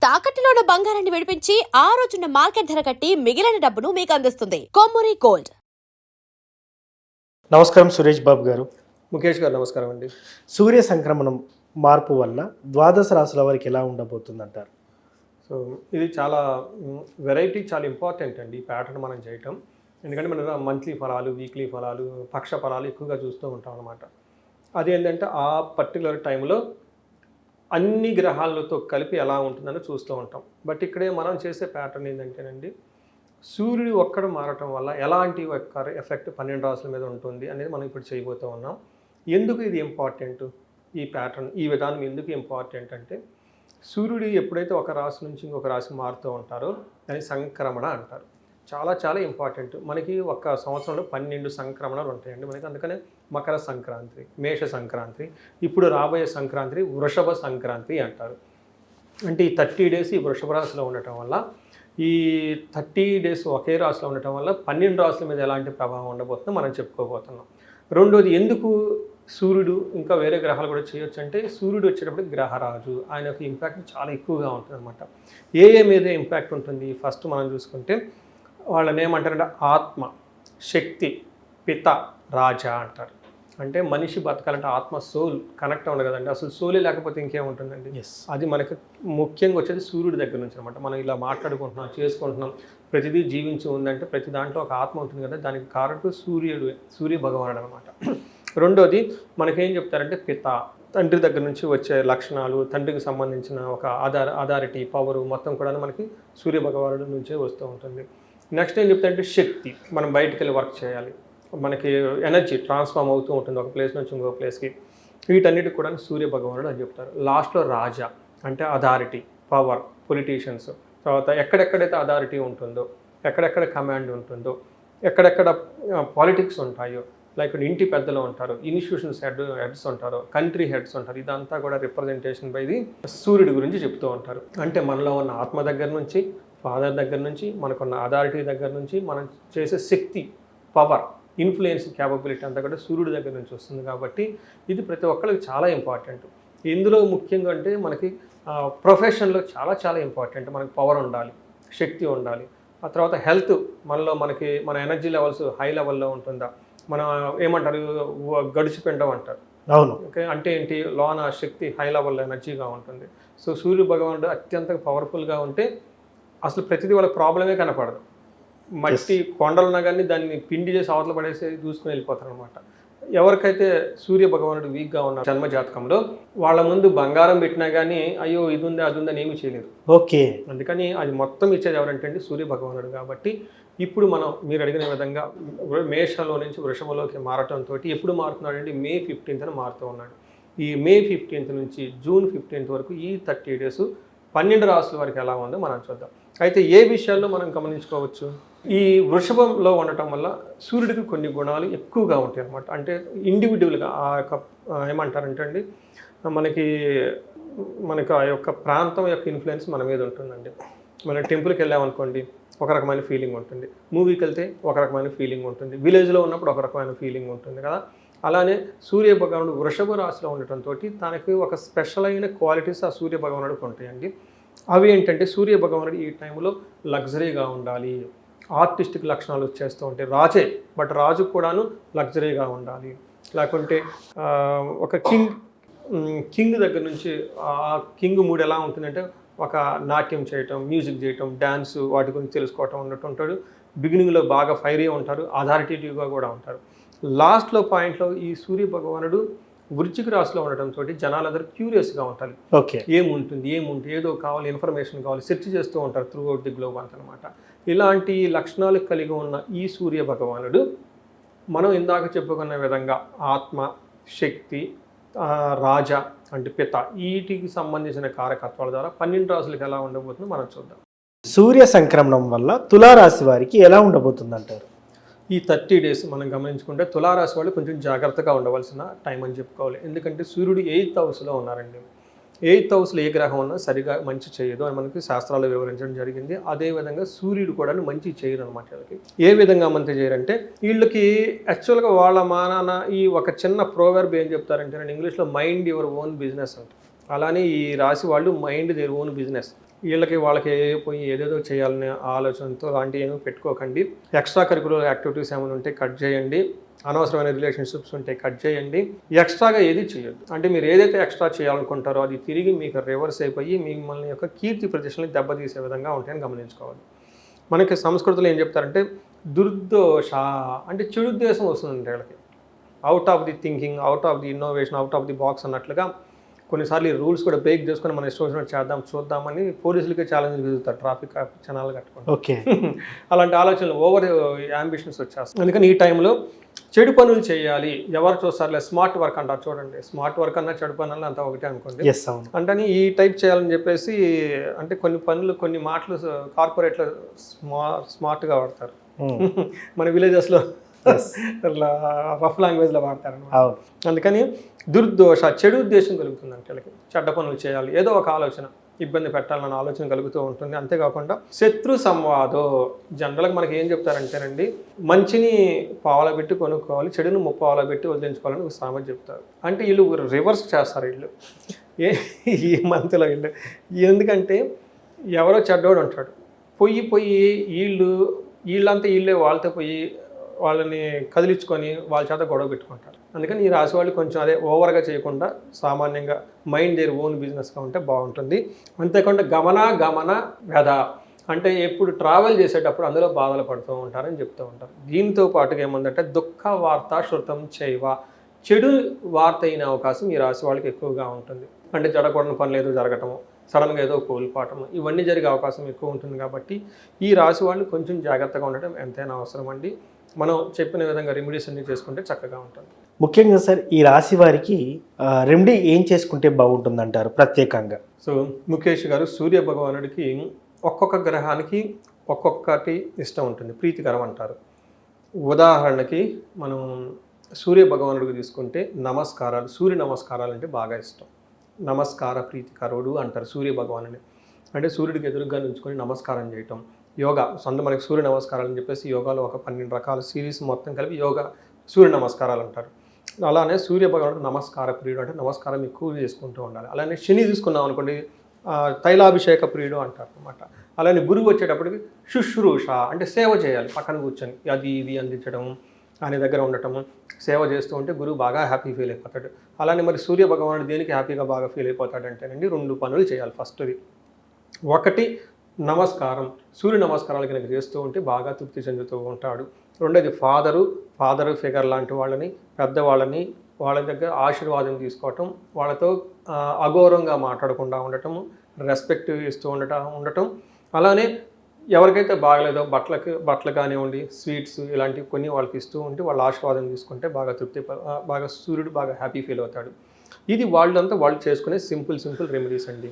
తాకట్టులో ఉన్న బంగారాన్ని విడిపించి ఆ రోజున్న మార్కెట్ ధర కట్టి మిగిలిన డబ్బును మీకు అందిస్తుంది కొమ్మూరి గోల్డ్. నమస్కారం సురేష్ బాబు గారు. ముఖేష్ గారు నమస్కారం అండి. సూర్య సంక్రమణం మార్పు వల్ల ద్వాదశ రాశుల వారికి ఎలా ఉండబోతుంది అంటారు? సో ఇది చాలా వెరైటీ, చాలా ఇంపార్టెంట్ అండి ఈ ప్యాటర్న్ మనం చేయటం. ఎందుకంటే మనం మంత్లీ ఫలాలు, వీక్లీ ఫలాలు, పక్ష ఫలాలు ఎక్కువగా చూస్తూ ఉంటాం అనమాట. అదేంటంటే ఆ పర్టికులర్ టైంలో అన్ని గ్రహాలతో కలిపి ఎలా ఉంటుందని చూస్తూ ఉంటాం. బట్ ఇక్కడే మనం చేసే ప్యాటర్న్ ఏంటంటేనండి, సూర్యుడు ఒక్కడు మారటం వల్ల ఎలాంటి ఎఫెక్ట్ 12 రాశుల మీద ఉంటుంది అనేది మనం ఇప్పుడు చేయబోతూ ఉన్నాం. ఎందుకు ఇది ఇంపార్టెంట్, ఈ ప్యాటర్న్, ఈ విధానం ఎందుకు ఇంపార్టెంట్ అంటే, సూర్యుడు ఎప్పుడైతే ఒక రాశి నుంచి ఇంకొక రాశి మారుతూ ఉంటారో దాన్ని సంక్రమణ అంటారు. చాలా చాలా ఇంపార్టెంట్. మనకి ఒక సంవత్సరంలో 12 సంక్రమణాలు ఉంటాయండి మనకి. అందుకనే మకర సంక్రాంతి, మేష సంక్రాంతి, ఇప్పుడు రాబోయే సంక్రాంతి వృషభ సంక్రాంతి అంటారు. అంటే ఈ 30 డేస్ ఈ వృషభ రాశిలో ఉండటం వల్ల, ఈ 30 డేస్ ఒకే రాశిలో ఉండటం వల్ల 12 రాశుల మీద ఎలాంటి ప్రభావం ఉండబోతుందో మనం చెప్పుకోబోతున్నాం. రెండోది, ఎందుకు సూర్యుడు ఇంకా వేరే గ్రహాలు కూడా చేయొచ్చు అంటే, సూర్యుడు వచ్చేటప్పుడు గ్రహరాజు, ఆయన యొక్క ఇంపాక్ట్ చాలా ఎక్కువగా ఉంటుంది అనమాట. ఏ మీద ఇంపాక్ట్ ఉంటుంది? ఫస్ట్ మనం చూసుకుంటే వాళ్ళని ఏమంటారంటే ఆత్మ, శక్తి, పిత, రాజా అంటారు. అంటే మనిషి బతకాలంటే ఆత్మ, సోల్ కనెక్ట్ ఉండదు కదండి. అసలు సోలే లేకపోతే ఇంకేముంటుందండి? అది మనకి ముఖ్యంగా వచ్చేది సూర్యుడి దగ్గర నుంచి అనమాట. మనం ఇలా మాట్లాడుకుంటున్నాం, చేసుకుంటున్నాం, ప్రతిదీ జీవించి ఉందంటే ప్రతి దాంట్లో ఒక ఆత్మ ఉంటుంది కదా. దానికి కారణం సూర్య భగవానుడు అనమాట. రెండోది మనకేం చెప్తారంటే పిత, తండ్రి దగ్గర నుంచి వచ్చే లక్షణాలు, తండ్రికి సంబంధించిన ఒక అథారిటీ, పవరు మొత్తం కూడా మనకి సూర్య భగవానుడి నుంచే వస్తూ ఉంటుంది. నెక్స్ట్ ఏం చెప్తారంటే శక్తి, మనం బయటికి వెళ్ళి వర్క్ చేయాలి, మనకి ఎనర్జీ ట్రాన్స్ఫార్మ్ అవుతూ ఉంటుంది ఒక ప్లేస్ నుంచి ఇంకో ప్లేస్కి. వీటన్నిటికి కూడా సూర్య భగవానుడు అని చెప్తారు. లాస్ట్లో రాజా అంటే అథారిటీ, పవర్, పొలిటీషియన్స్. తర్వాత ఎక్కడెక్కడైతే అథారిటీ ఉంటుందో, ఎక్కడెక్కడ కమాండ్ ఉంటుందో, ఎక్కడెక్కడ పాలిటిక్స్ ఉంటాయో, లైక్ ఇంటి పెద్దలు ఉంటారు, ఇన్స్టిట్యూషన్స్ హెడ్స్ ఉంటారు, కంట్రీ హెడ్స్ ఉంటారు. ఇదంతా కూడా రిప్రజెంటేషన్ బై ది సూర్యుడి గురించి చెప్తూ ఉంటారు. అంటే మనలో ఉన్న ఆత్మ దగ్గర నుంచి, ఫాదర్ దగ్గర నుంచి, మనకున్న అథారిటీ దగ్గర నుంచి, మనం చేసే శక్తి, పవర్, ఇన్ఫ్లుయెన్స్, క్యాపబిలిటీ అంతా కూడా సూర్యుడి దగ్గర నుంచి వస్తుంది. కాబట్టి ఇది ప్రతి ఒక్కరికి చాలా ఇంపార్టెంట్. ఇందులో ముఖ్యంగా అంటే మనకి ప్రొఫెషన్లో చాలా చాలా ఇంపార్టెంట్. మనకి పవర్ ఉండాలి, శక్తి ఉండాలి. ఆ తర్వాత హెల్త్, మన ఎనర్జీ లెవెల్స్ హై లెవెల్లో ఉంటుందా, మనం ఏమంటారు గడిచిపెండం అంటారు. అవును. ఓకే, అంటే ఏంటి, లోన శక్తి హై లెవెల్లో ఎనర్జీగా ఉంటుంది. సో సూర్య భగవానుడు అత్యంత పవర్ఫుల్గా ఉంటే అసలు ప్రతిదీ వాళ్ళకి ప్రాబ్లమే కనపడదు. మట్టి కొండలున్నా కానీ దాన్ని పిండి చేసి అవతల పడేసి చూసుకుని వెళ్ళిపోతారు అనమాట. ఎవరికైతే సూర్య భగవానుడు వీక్గా ఉన్న జన్మజాతకంలో వాళ్ళ ముందు బంగారం పెట్టినా కానీ అయ్యో ఇది ఉంది అది ఉందని ఏమీ చేయలేదు. ఓకే. అందుకని అది మొత్తం ఇచ్చేది ఎవరంటే అండి సూర్య భగవానుడు. కాబట్టి ఇప్పుడు మీరు అడిగిన విధంగా మేషంలో నుంచి వృషభంలోకి మారటంతో ఎప్పుడు మారుతున్నాడు అంటే మే 15న మారుతూ ఉన్నాడు. ఈ మే 15 నుంచి జూన్ 15 వరకు ఈ 30 డేస్ 12 రాశుల వరకు ఎలా ఉందో మనం చూద్దాం. అయితే ఏ విషయాల్లో మనం గమనించుకోవచ్చు? ఈ వృషభంలో ఉండటం వల్ల సూర్యుడికి కొన్ని గుణాలు ఎక్కువగా ఉంటాయి అన్నమాట. అంటే ఇండివిజువల్గా ఆ యొక్క ఏమంటారంటే అండి, మనకి ఆ యొక్క ప్రాంతం యొక్క ఇన్ఫ్లుయెన్స్ మన మీద ఉంటుందండి. మనం టెంపుల్కి వెళ్ళామనుకోండి ఒక రకమైన ఫీలింగ్ ఉంటుంది, మూవీకి వెళ్తే ఒక రకమైన ఫీలింగ్ ఉంటుంది, విలేజ్లో ఉన్నప్పుడు ఒక రకమైన ఫీలింగ్ ఉంటుంది కదా. అలానే సూర్య భగవానుడు వృషభ రాశిలో ఉండటంతో తనకి ఒక స్పెషల్ అయిన క్వాలిటీస్ ఆ సూర్య భగవానుడికి ఉంటాయండి. అవి ఏంటంటే, సూర్య భగవానుడు ఈ టైంలో లగ్జరీగా ఉండాలి, ఆర్టిస్టిక్ లక్షణాలు వచ్చేస్తూ ఉంటాయి. రాజే, బట్ రాజు కూడాను లగ్జరీగా ఉండాలి. లేకుంటే ఒక కింగ్ దగ్గర నుంచి ఆ కింగ్ మూడ్ ఎలా ఉంటుందంటే, ఒక నాట్యం చేయటం, మ్యూజిక్ చేయటం, డ్యాన్స్, వాటి గురించి తెలుసుకోవటం ఉన్నట్టు ఉంటాడు. బిగినింగ్లో బాగా ఫైరీ ఉంటారు, అథారిటేటివ్గా కూడా ఉంటారు. లాస్ట్లో పాయింట్లో ఈ సూర్య భగవానుడు వృశ్చిక రాశిలో ఉండటంతో జనాలందరూ క్యూరియస్గా ఉంటారు. ఓకే, ఏముంటుంది ఏదో కావాలి, ఇన్ఫర్మేషన్ కావాలి, సెర్చ్ చేస్తూ ఉంటారు త్రూ అవుట్ ది గ్లోబ్ అంతనమాట. ఇలాంటి లక్షణాలు కలిగి ఉన్న ఈ సూర్య భగవానుడు మనం ఇందాక చెప్పుకున్న విధంగా ఆత్మ, శక్తి, రాజా అంటే పిత, వీటికి సంబంధించిన కారకత్వాల ద్వారా 12 రాశులకు ఎలా ఉండబోతుందో మనం చూద్దాం. సూర్య సంక్రమణం వల్ల తులారాశి వారికి ఎలా ఉండబోతుంది అంటారు? ఈ 30 డేస్ మనం గమనించుకుంటే తులారాశి వాళ్ళు కొంచెం జాగ్రత్తగా ఉండవలసిన టైం అని చెప్పుకోవాలి. ఎందుకంటే సూర్యుడు 8th హౌస్లో ఉన్నారండి. 8th హౌస్లో ఏ గ్రహం ఉన్నా సరిగా మంచి చేయదు అని మనకి శాస్త్రాలు వివరించడం జరిగింది. అదేవిధంగా సూర్యుడు కూడా మంచి చేయరు అనమాట. వీళ్ళకి ఏ విధంగా మంచి చేయరంటే, వీళ్ళకి యాక్చువల్గా వాళ్ళ మానాన ఈ ఒక చిన్న ప్రోవర్బ్ ఏం చెప్తారంటే, నేను ఇంగ్లీష్లో మైండ్ యువర్ ఓన్ బిజినెస్ అంటే, అలానే ఈ రాశి వాళ్ళు మైండ్ దేర్ ఓన్ బిజినెస్. వీళ్ళకి వాళ్ళకి పోయి ఏదేదో చేయాలనే ఆలోచనతో అలాంటివి ఏమీ పెట్టుకోకండి. ఎక్స్ట్రా కరికులర్ యాక్టివిటీస్ ఏమైనా ఉంటే కట్ చేయండి. అనవసరమైన రిలేషన్షిప్స్ ఉంటే కట్ చేయండి. ఎక్స్ట్రాగా ఏది చేయొద్దు. అంటే మీరు ఏదైతే ఎక్స్ట్రా చేయాలనుకుంటారో అది తిరిగి మీకు రివర్స్ అయిపోయి మిమ్మల్ని యొక్క కీర్తి ప్రతిష్టలని దెబ్బతీసే విధంగా ఉంటాయని గమనించుకోవాలి. మనకి సంస్కృతిలో ఏం చెప్తారంటే దుర్దోష అంటే చెడు ఉద్దేశం వస్తుందండి వీళ్ళకి. Out of the thinking, out of the innovation, out of the box అన్నట్లుగా కొన్నిసార్లు ఈ రూల్స్ కూడా బ్రేక్ చేసుకొని మనం ఇష్టం వచ్చినట్టు చేద్దాం చూద్దామని పోలీసులకే ఛాలెంజ్ విదులుతారు ట్రాఫిక్ ఛానల్ కట్టుకొని. ఓకే. అలాంటి ఆలోచనలు ఓవర్ యాంబిషన్స్ వచ్చేస్తాయి. అందుకని ఈ టైంలో చెడు పనులు చేయాలి. ఎవరు చూస్తారులే స్మార్ట్ వర్క్ అంటారు చూడండి. స్మార్ట్ వర్క్ అన్నా చెడు పనులు అంతా ఒకటే అనుకోండి. అంటే ఈ టైప్ చేయాలని చెప్పేసి అంటే కొన్ని పనులు కొన్ని మాటలు కార్పొరేట్లో స్మార్ట్గా వాడతారు. మన విలేజెస్లో రఫ్ లాంగ్వేజ్లో వాడతారు. అందుకని దుర్దోష చెడు ఉద్దేశం కలుగుతుంది అంటే వీళ్ళకి. చెడ్డ పనులు చేయాలి, ఏదో ఒక ఆలోచన ఇబ్బంది పెట్టాలన్న ఆలోచన కలుగుతూ ఉంటుంది. అంతేకాకుండా శత్రు సంవాదో జనరల్గా మనకి ఏం చెప్తారంటేనండి, మంచిని పావలా పెట్టి కొనుక్కోవాలి, చెడును ముప్పావలా పెట్టి వదిలించుకోవాలని ఒక సామెత చెప్తారు. అంటే వీళ్ళు రివర్స్ చేస్తారు వీళ్ళు ఈ మంత్లో వీళ్ళు. ఎందుకంటే ఎవరో చెడ్డోడు అంటాడు, పోయి వీళ్ళంతా వీళ్ళే వాళ్ళతో పోయి వాళ్ళని కదిలించుకొని వాళ్ళ చేత గొడవ పెట్టుకుంటారు. అందుకని ఈ రాశి వాళ్ళు కొంచెం అదే ఓవర్గా చేయకుండా సామాన్యంగా మైండ్ దేర్ ఓన్ బిజినెస్గా ఉంటే బాగుంటుంది. అంతేకాకుండా గమన వ్యధ అంటే ఎప్పుడు ట్రావెల్ చేసేటప్పుడు అందులో బాధలు పడుతూ ఉంటారని చెప్తూ ఉంటారు. దీంతో పాటుగా ఏముందంటే దుఃఖ వార్త శృతం చేయవ చెడు వార్త అయిన అవకాశం ఈ రాశి వాళ్ళకి ఎక్కువగా ఉంటుంది. అంటే జరగకూడని పనులు ఏదో జరగటము, సడన్గా ఏదో కోల్పోవటము, ఇవన్నీ జరిగే అవకాశం ఎక్కువ ఉంటుంది. కాబట్టి ఈ రాశి వాళ్ళు కొంచెం జాగ్రత్తగా ఉండటం ఎంతైనా అవసరం అండి. మనం చెప్పిన విధంగా రెమెడీస్ అన్ని చేసుకుంటే చక్కగా ఉంటుంది. ముఖ్యంగా సార్ ఈ రాశి వారికి రెమెడీ ఏం చేసుకుంటే బాగుంటుంది అంటారు ప్రత్యేకంగా? సో ముఖేష్ గారు, సూర్య భగవానుడికి ఒక్కొక్క గ్రహానికి ఒక్కొక్కటి ఇష్టం ఉంటుంది, ప్రీతికరం అంటారు. ఉదాహరణకి మనం సూర్య భగవానుడికి తీసుకుంటే నమస్కారాలు, సూర్య నమస్కారాలు అంటే బాగా ఇష్టం. నమస్కార ప్రీతికరుడు అంటారు సూర్య భగవానుని. అంటే సూర్యుడికి ఎదురుగా నుంచుకొని నమస్కారం చేయటం. యోగా మనకి సూర్య నమస్కారాలు అని చెప్పేసి యోగాలో ఒక 12 రకాల సిరీస్ మొత్తం కలిపి యోగా సూర్య నమస్కారాలు అంటారు. అలానే సూర్య భగవానుడు నమస్కార ప్రియుడు, అంటే నమస్కారం ఎక్కువ చేసుకుంటూ ఉండాలి. అలానే శని తీసుకున్నాం అనుకోండి, తైలాభిషేక ప్రియుడు అంటారు అనమాట. అలానే గురువు వచ్చేటప్పటికి శుశ్రూష అంటే సేవ చేయాలి, పక్కన కూర్చొని అది ఇది అందించడం, ఆయన దగ్గర ఉండటము, సేవ చేస్తూ ఉంటే గురువు బాగా హ్యాపీ ఫీల్ అయిపోతాడు. అలానే మరి సూర్య భగవానుడు దేనికి హ్యాపీగా బాగా ఫీల్ అయిపోతాడంటేనండి 2 పనులు చేయాలి. ఫస్ట్ది ఒకటి నమస్కారం, సూర్య నమస్కారాలు కనుక చేస్తూ ఉంటే బాగా తృప్తి చెందుతూ ఉంటాడు. రెండోది ఫాదరు ఫిగర్ లాంటి వాళ్ళని, పెద్దవాళ్ళని, వాళ్ళ దగ్గర ఆశీర్వాదం తీసుకోవటం, వాళ్ళతో అగౌరవంగా మాట్లాడకుండా ఉండటము, రెస్పెక్ట్ ఇస్తూ ఉండటం. అలానే ఎవరికైతే బాగలేదో బట్టలు కానివ్వండి, స్వీట్స్ ఇలాంటివి కొన్ని వాళ్ళకి ఇస్తూ ఉంటే వాళ్ళ ఆశీర్వాదం తీసుకుంటే బాగా సూర్యుడు బాగా హ్యాపీ ఫీల్ అవుతాడు. ఇది వాళ్ళు చేసుకునే సింపుల్ రెమెడీస్ అండి.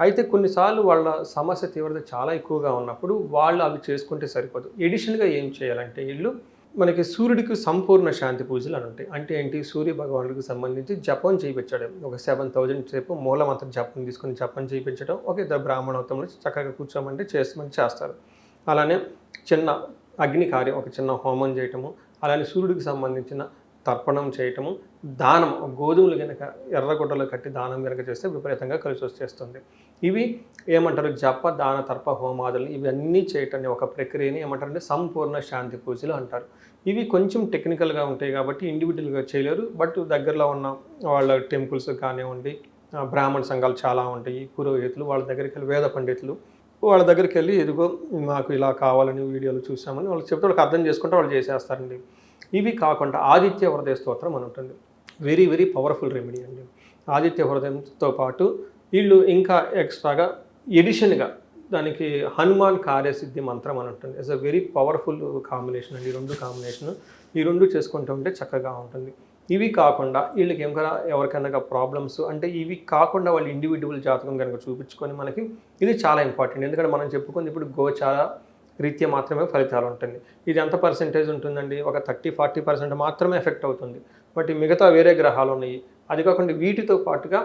అయితే కొన్నిసార్లు వాళ్ళ సమస్య తీవ్రత చాలా ఎక్కువగా ఉన్నప్పుడు వాళ్ళు అవి చేసుకుంటే సరిపోదు. ఎడిషనల్గా ఏం చేయాలంటే వీళ్ళు మనకి సూర్యుడికి సంపూర్ణ శాంతి పూజలు అని ఉంటాయి. అంటే ఏంటి, సూర్య భగవానుడికి సంబంధించి జపం చేయించడం, ఒక 7000 సేపు మూలమంత్ర జపం తీసుకొని జపం చేయించడం. ఒక ఇద్దరు బ్రాహ్మణోత్తములు చక్కగా కూర్చోమంటే చేస్తారు. అలానే చిన్న అగ్ని కార్యం, ఒక చిన్న హోమం చేయటము, అలానే సూర్యుడికి సంబంధించిన తర్పణం చేయటము, దానం, గోధుమలు కనుక ఎర్రగుడ్డలు కట్టి దానం కనుక చేస్తే విపరీతంగా కలిసి వచ్చేస్తుంది. ఇవి ఏమంటారు, జప దాన తర్ప హోమాదులు ఇవన్నీ చేయటాన్ని ఒక ప్రక్రియని ఏమంటారంటే సంపూర్ణ శాంతి పూజలు అంటారు. ఇవి కొంచెం టెక్నికల్గా ఉంటాయి కాబట్టి ఇండివిజువల్గా చేయలేరు. బట్ దగ్గరలో ఉన్న వాళ్ళ టెంపుల్స్ కానివ్వండి, బ్రాహ్మణ సంఘాలు చాలా ఉంటాయి, పురోహితులు, వాళ్ళ దగ్గరికి వెళ్ళి వేద పండితులు వాళ్ళ దగ్గరికి వెళ్ళి ఇదిగో మాకు ఇలా కావాలని వీడియోలు చూసామని వాళ్ళు చెప్తే వాళ్ళకి అర్థం చేసుకుంటే వాళ్ళు చేసేస్తారండి. ఇవి కాకుండా ఆదిత్య హృదయ స్తోత్రం అని ఉంటుంది. వెరీ వెరీ పవర్ఫుల్ రెమెడీ అండి. ఆదిత్య హృదయంతో పాటు వీళ్ళు ఇంకా ఎక్స్ట్రాగా ఎడిషన్గా దానికి హనుమాన్ కార్యసిద్ధి మంత్రం అని ఉంటుంది. It's a very powerful combination అండి. 2 కాంబినేషన్, ఈ 2 చేసుకుంటూ ఉంటే చక్కగా ఉంటుంది. ఇవి కాకుండా వీళ్ళకి ఏమైనా ఎవరికైనా ప్రాబ్లమ్స్ అంటే ఇవి కాకుండా వాళ్ళు ఇండివిజువల్ జాతకం కనుక చూపించుకొని మనకి ఇది చాలా ఇంపార్టెంట్. ఎందుకంటే మనం చెప్పుకుంది ఇప్పుడు గోచార రీత్యా మాత్రమే ఫలితాలు ఉంటుంది. ఇది ఎంత పర్సెంటేజ్ ఉంటుందండి, ఒక 30-40% మాత్రమే ఎఫెక్ట్ అవుతుంది. బట్ మిగతా వేరే గ్రహాలు ఉన్నాయి. అది కాకుండా వీటితో పాటుగా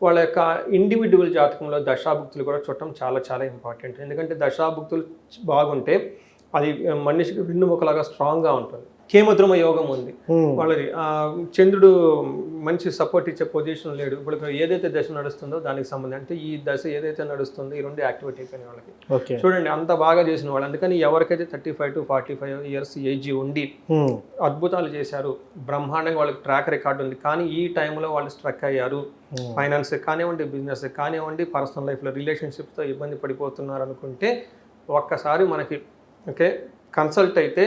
వాళ్ళ యొక్క ఇండివిజువల్ జాతకంలో దశాభుక్తులు కూడా చూడటం చాలా చాలా ఇంపార్టెంట్. ఎందుకంటే దశాభుక్తులు బాగుంటే అది మనిషికి వెన్నుముకలాగా స్ట్రాంగ్గా ఉంటుంది. హేమద్రుమ యోగం ఉంది వాళ్ళది. చంద్రుడు మంచి సపోర్ట్ ఇచ్చే పొజిషన్ లేడు. ఇప్పుడు ఏదైతే దశ నడుస్తుందో దానికి సంబంధించి, అంటే ఈ దశ ఏదైతే నడుస్తుందో ఈ రెండు యాక్టివేట్ అయిపోయిన వాళ్ళకి చూడండి అంత బాగా చేసిన వాళ్ళు. అందుకని ఎవరికైతే 35 to 45 ఇయర్స్ ఏజ్ ఉండి అద్భుతాలు చేశారు, బ్రహ్మాండంగా వాళ్ళకి ట్రాక్ రికార్డు ఉంది, కానీ ఈ టైంలో వాళ్ళు స్ట్రక్ అయ్యారు, ఫైనాన్స్ కానివ్వండి, బిజినెస్ కానివ్వండి, పర్సనల్ లైఫ్లో రిలేషన్షిప్తో ఇబ్బంది పడిపోతున్నారు అనుకుంటే ఒక్కసారి మనకి కన్సల్ట్ అయితే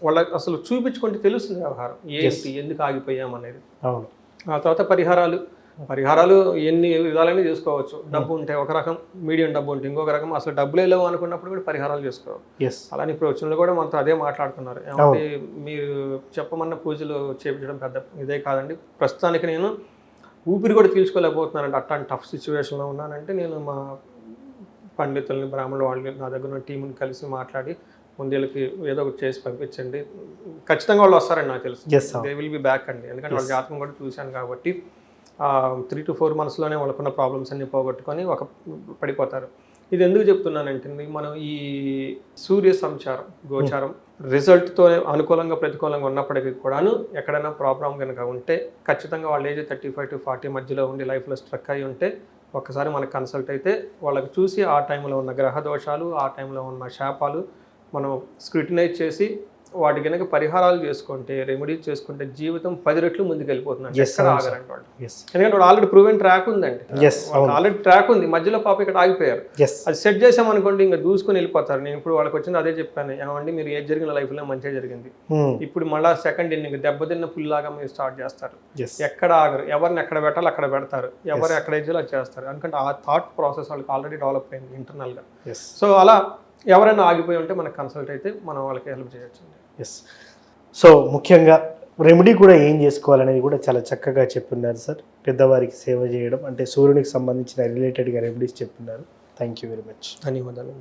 వాళ్ళకి అసలు చూపించుకుంటే తెలుస్తుంది వ్యవహారం ఏంటి, ఎందుకు ఆగిపోయాం అనేది. ఆ తర్వాత పరిహారాలు ఎన్ని విధాలైనా చేసుకోవచ్చు. డబ్బు ఉంటే ఒక రకం, మీడియం డబ్బు ఉంటే ఇంకొక రకం, అసలు డబ్బులే లేవు అనుకున్నప్పుడు కూడా పరిహారాలు చేసుకోవాలి. అలానే ఇప్పుడు వచ్చిన కూడా మనతో అదే మాట్లాడుతున్నారు, ఏమంటే మీరు చెప్పమన్న పూజలు చేయించడం పెద్ద ఇదే కాదండి, ప్రస్తుతానికి నేను ఊపిరి కూడా తీసుకోలేకపోతున్నానంటే అట్లాంటి టఫ్ సిచ్యువేషన్లో ఉన్నానంటే నేను మా పండితుల్ని, బ్రాహ్మణులు వాళ్ళు నా దగ్గర ఉన్న టీంని కలిసి మాట్లాడి ముందేళ్ళకి ఏదో ఒకటి చేసి పంపించండి, ఖచ్చితంగా వాళ్ళు వస్తారండి, నాకు తెలుసు దే విల్ బి బ్యాక్ అండి. ఎందుకంటే వాళ్ళ జాతకం కూడా చూశాను కాబట్టి 3 to 4 monthsలోనే వాళ్ళకున్న ప్రాబ్లమ్స్ అన్ని పోగొట్టుకొని పడిపోతారు. ఇది ఎందుకు చెప్తున్నానంటే మనం ఈ సూర్య సంచారం గోచారం రిజల్ట్తో అనుకూలంగా ప్రతికూలంగా ఉన్నప్పటికీ కూడాను ఎక్కడైనా ప్రాబ్లం కనుక ఉంటే ఖచ్చితంగా వాళ్ళ ఏజ్ 35 to 40 మధ్యలో ఉండి లైఫ్లో స్ట్రక్ అయి ఉంటే ఒక్కసారి మనకు కన్సల్ట్ అయితే వాళ్ళకి చూసి ఆ టైంలో ఉన్న గ్రహ దోషాలు, ఆ టైంలో ఉన్న శాపాలు మనం స్క్రూటినైజ్ చేసి వాటి కనుక పరిహారాలు చేసుకుంటే, రెమెడీస్ చేసుకుంటే జీవితం 10 రెట్లు ముందుకు వెళ్ళిపోతుంది. ఎక్కడ ఆగరండి వాళ్ళు, ఎందుకంటే వాడు ఆల్రెడీ ప్రూవెన్ ట్రాక్ ఉందండి, ఆల్రెడీ ట్రాక్ ఉంది, మధ్యలో పాప ఇక్కడ ఆగిపోయారు. అది సెట్ చేసామనుకోండి ఇంకా దూసుకొని వెళ్ళిపోతారు. నేను ఇప్పుడు వాళ్ళకి వచ్చింది అదే చెప్పాను, ఏమండి మీరు ఏది జరిగిన లైఫ్లో మంచిగా జరిగింది, ఇప్పుడు మళ్ళీ సెకండ్ ఇన్నింగ్ దెబ్బతిన్న పుల్లాగా మీరు స్టార్ట్ చేస్తారు, ఎక్కడ ఆగరు, ఎవరిని ఎక్కడ పెట్టాలో అక్కడ పెడతారు, ఎవరు ఎక్కడ ఇచ్చాలో అది చేస్తారు. ఎందుకంటే ఆ థాట్ ప్రాసెస్ వాళ్ళకి ఆల్రెడీ డెవలప్ అయింది ఇంటర్నల్గా. సో అలా ఎవరైనా ఆగిపోయి ఉంటే మనకు కన్సల్ట్ అయితే మనం వాళ్ళకి హెల్ప్ చేయొచ్చు. సో ముఖ్యంగా రెమెడీ కూడా ఏం చేసుకోవాలనేది కూడా చాలా చక్కగా చెప్పున్నారు సార్. పెద్దవారికి సేవ చేయడం అంటే సూర్యునికి సంబంధించిన రిలేటెడ్గా రెమెడీస్ చెప్పున్నారు. Thank you very much. ధన్యవాదాలు.